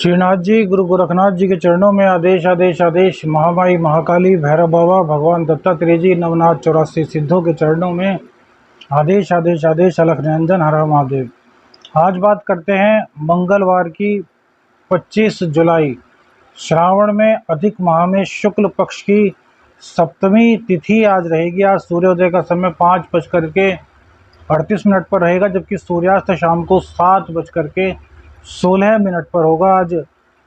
श्रीनाथ जी, गुरु गोरखनाथ जी के चरणों में आदेश आदेश आदेश। महामाई महाकाली, भैरव बाबा, भगवान दत्तात्रेय जी, नवनाथ 84 सिद्धों के चरणों में आदेश आदेश आदेश। अलख निरंजन, हर हर महादेव। आज बात करते हैं मंगलवार की 25 जुलाई, श्रावण में अधिक माह में शुक्ल पक्ष की सप्तमी तिथि आज रहेगी। आज सूर्योदय का समय 5:38 पर रहेगा, जबकि सूर्यास्त शाम को 7:16 पर होगा। आज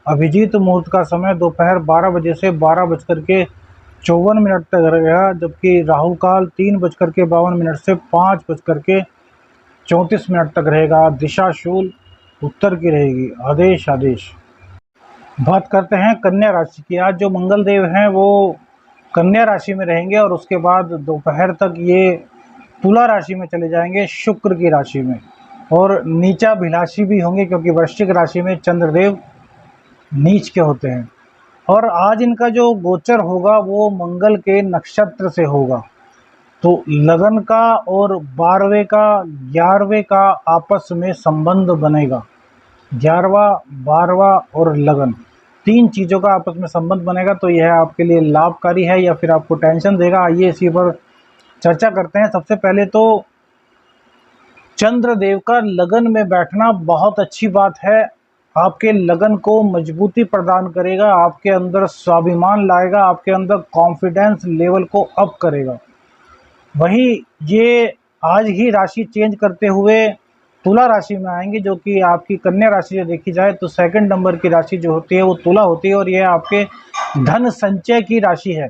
अभिजीत मुहूर्त का समय दोपहर 12 बजे से 12:54 तक रहेगा, जबकि राहु काल 3:52 से 5:34 तक रहेगा। दिशा शूल उत्तर की रहेगी। आदेश आदेश। बात करते हैं कन्या राशि की। आज जो मंगल देव हैं वो कन्या राशि में रहेंगे और उसके बाद दोपहर तक ये तुला राशि में चले जाएंगे, शुक्र की राशि में, और नीचाभिलाषी भी होंगे क्योंकि वृश्चिक राशि में चंद्रदेव नीच के होते हैं। और आज इनका जो गोचर होगा वो मंगल के नक्षत्र से होगा, तो लगन का और 12वें का 11वें का आपस में संबंध बनेगा। 11वां 12वां और लगन, 3 चीज़ों का आपस में संबंध बनेगा, तो यह आपके लिए लाभकारी है या फिर आपको टेंशन देगा। आइए इसी पर चर्चा करते हैं। सबसे पहले तो चंद्रदेव का लगन में बैठना बहुत अच्छी बात है। आपके लगन को मजबूती प्रदान करेगा, आपके अंदर स्वाभिमान लाएगा, आपके अंदर कॉन्फिडेंस लेवल को अप करेगा। वहीं ये आज ही राशि चेंज करते हुए तुला राशि में आएंगे, जो कि आपकी कन्या राशि से देखी जाए तो सेकंड नंबर की राशि जो होती है वो तुला होती है, और यह आपके धन संचय की राशि है।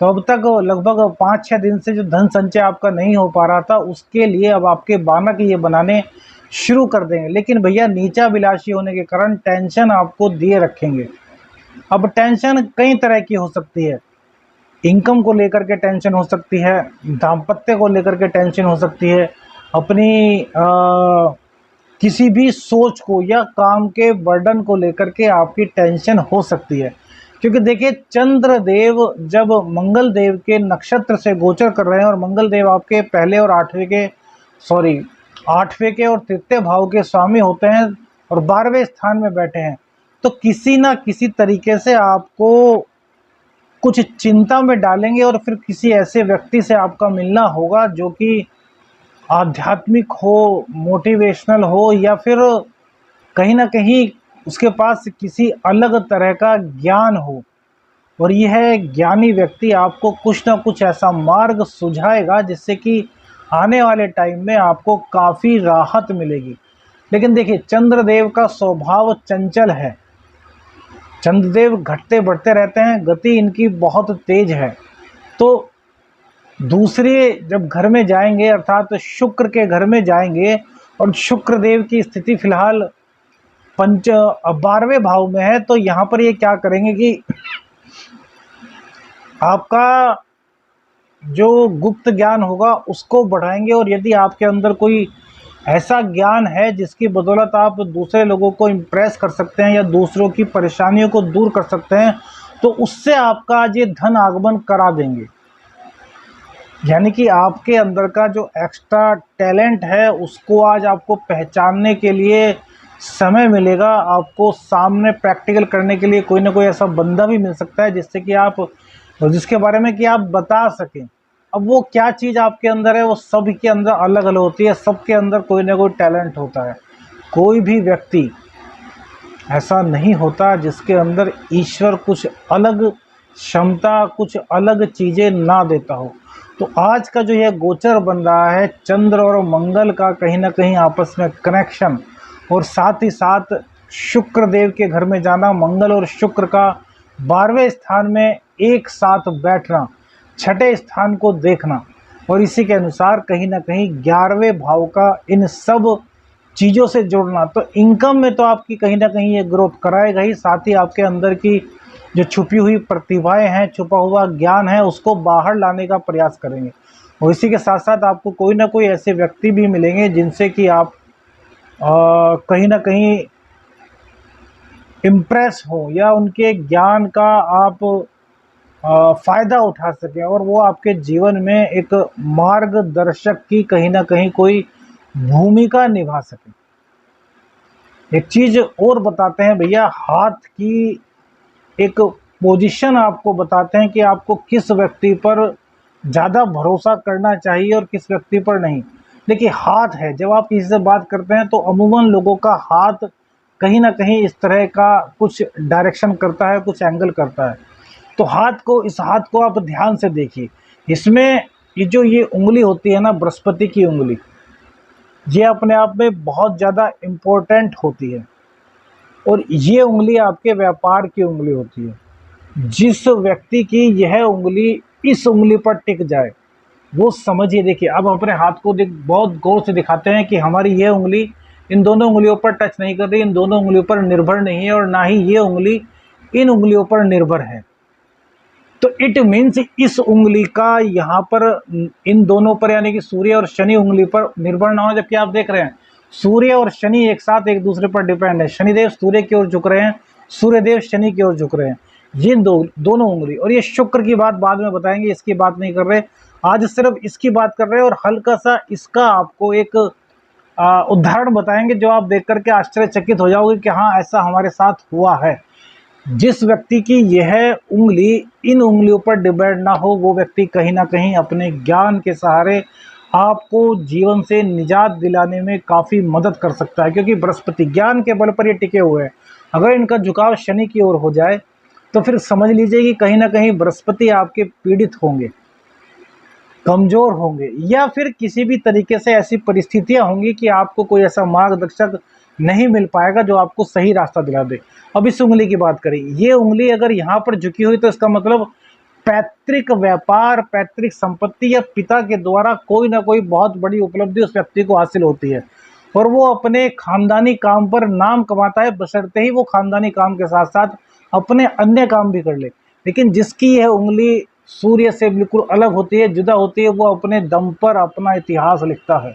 तो अब तक लगभग 5-6 दिन से जो धन संचय आपका नहीं हो पा रहा था, उसके लिए अब आपके बानक ये बनाने शुरू कर देंगे। लेकिन भैया नीचा विलासी होने के कारण टेंशन आपको दिए रखेंगे। अब टेंशन कई तरह की हो सकती है। इनकम को लेकर के टेंशन हो सकती है, दाम्पत्य को लेकर के टेंशन हो सकती है, अपनी किसी भी सोच को या काम के बर्डन को लेकर के आपकी टेंशन हो सकती है। क्योंकि देखिए, चंद्रदेव जब मंगल देव के नक्षत्र से गोचर कर रहे हैं और मंगल देव आपके पहले और 8वें के और तृतीय भाव के स्वामी होते हैं और 12वें स्थान में बैठे हैं, तो किसी ना किसी तरीके से आपको कुछ चिंता में डालेंगे और फिर किसी ऐसे व्यक्ति से आपका मिलना होगा जो कि आध्यात्मिक हो, मोटिवेशनल हो, या फिर कहीं ना कहीं उसके पास किसी अलग तरह का ज्ञान हो। और यह ज्ञानी व्यक्ति आपको कुछ ना कुछ ऐसा मार्ग सुझाएगा जिससे कि आने वाले टाइम में आपको काफ़ी राहत मिलेगी। लेकिन देखिए, चंद्रदेव का स्वभाव चंचल है। चंद्रदेव घटते बढ़ते रहते हैं, गति इनकी बहुत तेज है। तो दूसरे जब घर में जाएंगे, अर्थात शुक्र के घर में जाएंगे, और शुक्र देव की स्थिति फिलहाल 12वें भाव में है, तो यहाँ पर ये क्या करेंगे कि आपका जो गुप्त ज्ञान होगा उसको बढ़ाएंगे। और यदि आपके अंदर कोई ऐसा ज्ञान है जिसकी बदौलत आप दूसरे लोगों को इम्प्रेस कर सकते हैं या दूसरों की परेशानियों को दूर कर सकते हैं, तो उससे आपका आज ये धन आगमन करा देंगे। यानी कि आपके अंदर का जो एक्स्ट्रा टैलेंट है उसको आज आपको पहचानने के लिए समय मिलेगा। आपको सामने प्रैक्टिकल करने के लिए कोई ना कोई ऐसा बंदा भी मिल सकता है जिससे कि जिसके बारे में कि आप बता सकें। अब वो क्या चीज़ आपके अंदर है, वो सब के अंदर अलग अलग होती है। सबके अंदर कोई ना कोई टैलेंट होता है। कोई भी व्यक्ति ऐसा नहीं होता जिसके अंदर ईश्वर कुछ अलग क्षमता, कुछ अलग चीज़ें ना देता हो। तो आज का जो यह गोचर बन रहा है, चंद्र और मंगल का कहीं ना कहीं आपस में कनेक्शन, और साथ ही साथ शुक्र देव के घर में जाना, मंगल और शुक्र का 12वें स्थान में एक साथ बैठना, 6ठे स्थान को देखना, और इसी के अनुसार कहीं ना कहीं 11वें भाव का इन सब चीज़ों से जुड़ना, तो इनकम में तो आपकी कहीं ना कहीं ये ग्रोथ कराएगा ही। साथ ही आपके अंदर की जो छुपी हुई प्रतिभाएं हैं, छुपा हुआ ज्ञान है, उसको बाहर लाने का प्रयास करेंगे। और इसी के साथ साथ आपको कोई ना कोई ऐसे व्यक्ति भी मिलेंगे जिनसे कि आप कहीं ना कहीं इम्प्रेस हो या उनके ज्ञान का आप फ़ायदा उठा सकें, और वो आपके जीवन में एक मार्गदर्शक की कहीं ना कहीं कोई भूमिका निभा सकें। एक चीज और बताते हैं भैया, हाथ की एक पोजीशन आपको बताते हैं कि आपको किस व्यक्ति पर ज़्यादा भरोसा करना चाहिए और किस व्यक्ति पर नहीं। देखिए हाथ है, जब आप किसी से बात करते हैं तो अमूमन लोगों का हाथ कहीं ना कहीं इस तरह का कुछ डायरेक्शन करता है, कुछ एंगल करता है। तो इस हाथ को आप ध्यान से देखिए। इसमें ये उंगली होती है ना, बृहस्पति की उंगली, ये अपने आप में बहुत ज़्यादा इम्पोर्टेंट होती है। और ये उंगली आपके व्यापार की उंगली होती है। जिस व्यक्ति की यह उंगली इस उंगली पर टिक जाए, वो समझिए, देखिए अब अपने हाथ को बहुत गौर से दिखाते हैं कि हमारी यह उंगली इन दोनों उंगलियों पर टच नहीं कर रही, इन दोनों उंगलियों पर निर्भर नहीं है, और ना ही ये उंगली इन उंगलियों पर निर्भर है। तो इट मीन्स इस उंगली का यहाँ पर इन दोनों पर यानी कि सूर्य और शनि उंगली पर निर्भर ना हो। जबकि आप देख रहे हैं सूर्य और शनि एक साथ एक दूसरे पर डिपेंड है। शनिदेव सूर्य की ओर झुक रहे हैं, सूर्यदेव शनि की ओर झुक रहे हैं, ये दोनों उंगली। और ये शुक्र की बात बाद में बताएंगे, इसकी बात नहीं कर रहे, आज सिर्फ इसकी बात कर रहे हैं। और हल्का सा इसका आपको एक उदाहरण बताएंगे जो आप देख करके आश्चर्यचकित हो जाओगे कि हाँ ऐसा हमारे साथ हुआ है। जिस व्यक्ति की यह उंगली इन उंगलियों पर डिपेंड ना हो, वो व्यक्ति कहीं ना कहीं अपने ज्ञान के सहारे आपको जीवन से निजात दिलाने में काफ़ी मदद कर सकता है, क्योंकि बृहस्पति ज्ञान के बल पर ये टिके हुए हैं। अगर इनका झुकाव शनि की ओर हो जाए तो फिर समझ लीजिए कि कहीं ना कहीं बृहस्पति आपके पीड़ित होंगे, कमज़ोर होंगे, या फिर किसी भी तरीके से ऐसी परिस्थितियां होंगी कि आपको कोई ऐसा मार्गदर्शक नहीं मिल पाएगा जो आपको सही रास्ता दिला दे। अब इस उंगली की बात करें, ये उंगली अगर यहाँ पर झुकी हुई तो इसका मतलब पैतृक व्यापार, पैतृक संपत्ति या पिता के द्वारा कोई ना कोई बहुत बड़ी उपलब्धि उस व्यक्ति को हासिल होती है, और वो अपने खानदानी काम पर नाम कमाता है, बशर्ते ही वो खानदानी काम के साथ साथ अपने अन्य काम भी कर ले। लेकिन जिसकी यह उंगली सूर्य से बिल्कुल अलग होती है, जुदा होती है, वो अपने दम पर अपना इतिहास लिखता है।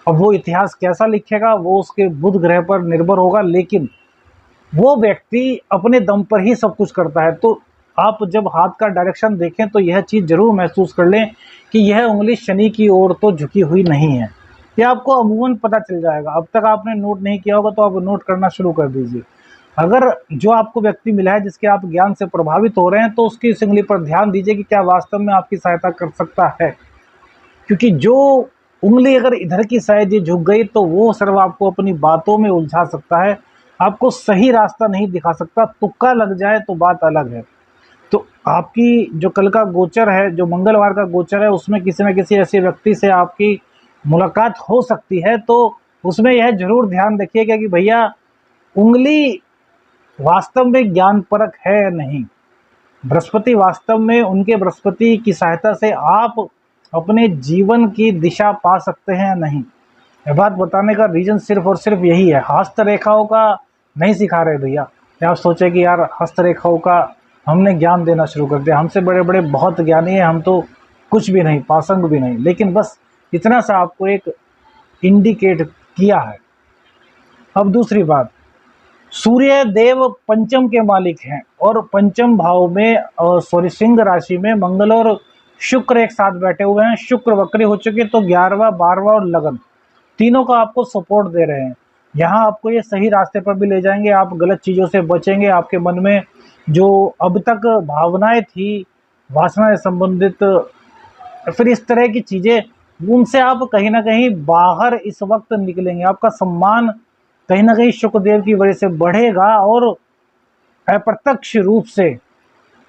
अब वो इतिहास कैसा लिखेगा वो उसके बुध ग्रह पर निर्भर होगा, लेकिन वो व्यक्ति अपने दम पर ही सब कुछ करता है। तो आप जब हाथ का डायरेक्शन देखें तो यह चीज़ जरूर महसूस कर लें कि यह उंगली शनि की ओर तो झुकी हुई नहीं है। यह आपको अमूमन पता चल जाएगा। अब तक आपने नोट नहीं किया होगा तो आप नोट करना शुरू कर दीजिए। अगर जो आपको व्यक्ति मिला है जिसके आप ज्ञान से प्रभावित हो रहे हैं, तो उसकी इस उंगली पर ध्यान दीजिए कि क्या वास्तव में आपकी सहायता कर सकता है। क्योंकि जो उंगली अगर इधर की साइड ये झुक गई तो वो सिर्फ आपको अपनी बातों में उलझा सकता है, आपको सही रास्ता नहीं दिखा सकता। तुक्का लग जाए तो बात अलग है। तो आपकी जो कल का गोचर है, जो मंगलवार का गोचर है, उसमें किसी न किसी ऐसे व्यक्ति से आपकी मुलाकात हो सकती है। तो उसमें यह जरूर ध्यान रखिएगा कि भैया उंगली वास्तव में ज्ञान परक है या नहीं। बृहस्पति वास्तव में, उनके बृहस्पति की सहायता से आप अपने जीवन की दिशा पा सकते हैं या नहीं। यह बात बताने का रीज़न सिर्फ और सिर्फ यही है। हस्तरेखाओं का नहीं सिखा रहे भैया। आप सोचे कि यार हस्तरेखाओं का हमने ज्ञान देना शुरू कर दिया, हमसे बड़े बड़े बहुत ज्ञानी हैं, हम तो कुछ भी नहीं, पासंग भी नहीं। लेकिन बस इतना सा आपको एक इंडिकेट किया है। अब दूसरी बात, सूर्य देव पंचम के मालिक हैं, और पंचम भाव में सिंह राशि में मंगल और शुक्र एक साथ बैठे हुए हैं। शुक्र वक्री हो चुके, तो 11वां 12वां और लगन तीनों का आपको सपोर्ट दे रहे हैं। यहाँ आपको ये सही रास्ते पर भी ले जाएंगे, आप गलत चीज़ों से बचेंगे। आपके मन में जो अब तक भावनाएं थी, वासना से संबंधित, फिर इस तरह की चीज़ें, उनसे आप कहीं ना कहीं बाहर इस वक्त निकलेंगे। आपका सम्मान कहीं ना कहीं शुक्रदेव की वजह से बढ़ेगा, और अप्रत्यक्ष रूप से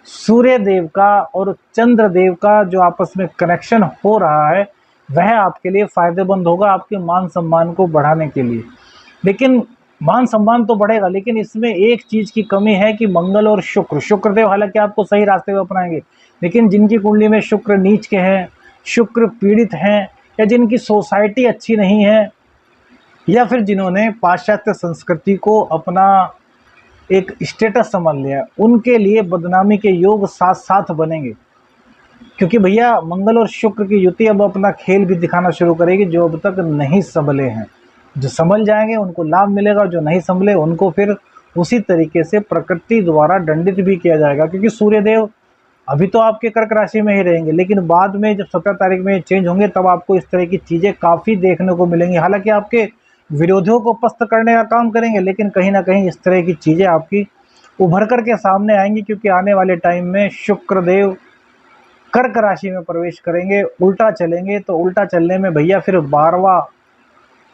सूर्य देव का और चंद्र देव का जो आपस में कनेक्शन हो रहा है वह आपके लिए फायदेमंद होगा, आपके मान सम्मान को बढ़ाने के लिए। लेकिन मान सम्मान तो बढ़ेगा, लेकिन इसमें एक चीज़ की कमी है कि मंगल और शुक्रदेव हालांकि आपको सही रास्ते पर अपनाएंगे, लेकिन जिनकी कुंडली में शुक्र नीच के हैं, शुक्र पीड़ित हैं, या जिनकी सोसाइटी अच्छी नहीं है, या फिर जिन्होंने पाश्चात्य संस्कृति को अपना एक स्टेटस समझ लिया, उनके लिए बदनामी के योग साथ साथ बनेंगे। क्योंकि भैया मंगल और शुक्र की युति अब अपना खेल भी दिखाना शुरू करेगी। जो अब तक नहीं संभले हैं, जो संभल जाएंगे उनको लाभ मिलेगा, जो नहीं संभले उनको फिर उसी तरीके से प्रकृति द्वारा दंडित भी किया जाएगा। क्योंकि सूर्यदेव अभी तो आपके कर्क राशि में ही रहेंगे, लेकिन बाद में जब 17 तारीख में चेंज होंगे तब आपको इस तरह की चीज़ें काफ़ी देखने को मिलेंगी। हालांकि आपके विरोधियों को पस्त करने का काम करेंगे, लेकिन कहीं ना कहीं इस तरह की चीज़ें आपकी उभर कर के सामने आएंगी, क्योंकि आने वाले टाइम में शुक्रदेव कर्क राशि में प्रवेश करेंगे, उल्टा चलेंगे। तो उल्टा चलने में भैया फिर 12वां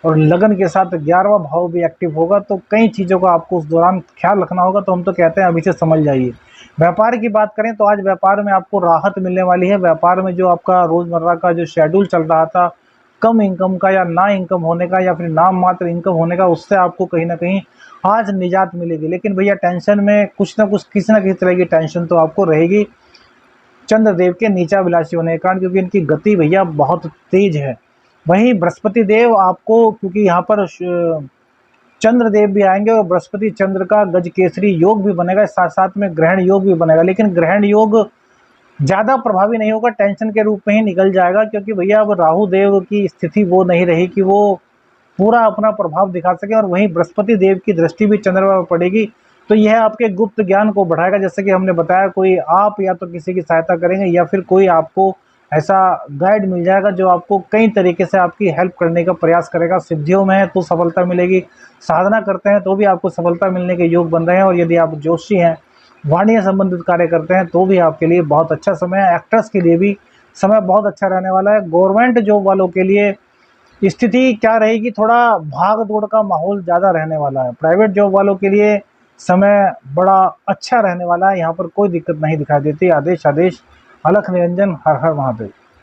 और लगन के साथ 11वां भाव भी एक्टिव होगा, तो कई चीज़ों का आपको उस दौरान ख्याल रखना होगा। तो हम तो कहते हैं अभी से समझ जाइए। व्यापार की बात करें तो आज व्यापार में आपको राहत मिलने वाली है। व्यापार में जो आपका रोज़मर्रा का जो शेड्यूल चल रहा था, कम इनकम का या ना इनकम होने का या फिर नाम मात्र इनकम होने का, उससे आपको कहीं ना कहीं आज निजात मिलेगी। लेकिन भैया टेंशन में कुछ ना कुछ, किसी ना किसी तरह की टेंशन तो आपको रहेगी, चंद्रदेव के नीचा विलासी होने के कारण, क्योंकि इनकी गति भैया बहुत तेज है। वहीं बृहस्पति देव आपको, क्योंकि यहाँ पर चंद्र देव भी आएंगे और बृहस्पति चंद्र का गज केसरी योग भी बनेगा, साथ साथ में ग्रहण योग भी बनेगा। लेकिन ग्रहण योग ज़्यादा प्रभावी नहीं होगा, टेंशन के रूप में ही निकल जाएगा, क्योंकि भैया अब राहु देव की स्थिति वो नहीं रही कि वो पूरा अपना प्रभाव दिखा सके। और वहीं बृहस्पति देव की दृष्टि भी चंद्रमा पर पड़ेगी, तो यह आपके गुप्त ज्ञान को बढ़ाएगा। जैसे कि हमने बताया, कोई आप या तो किसी की सहायता करेंगे या फिर कोई आपको ऐसा गाइड मिल जाएगा जो आपको कई तरीके से आपकी हेल्प करने का प्रयास करेगा। सिद्धियों में है तो सफलता मिलेगी, साधना करते हैं तो भी आपको सफलता मिलने के योग बन रहे हैं। और यदि आप जोशी हैं, वाणिज्य संबंधित कार्य करते हैं, तो भी आपके लिए बहुत अच्छा समय है। एक्टर्स के लिए भी समय बहुत अच्छा रहने वाला है। गवर्नमेंट जॉब वालों के लिए स्थिति क्या रहेगी, थोड़ा भाग दौड़ का माहौल ज़्यादा रहने वाला है। प्राइवेट जॉब वालों के लिए समय बड़ा अच्छा रहने वाला है, यहाँ पर कोई दिक्कत नहीं दिखाई देती। आदेश आदेश, अलख निरंजन, हर हर महादेव।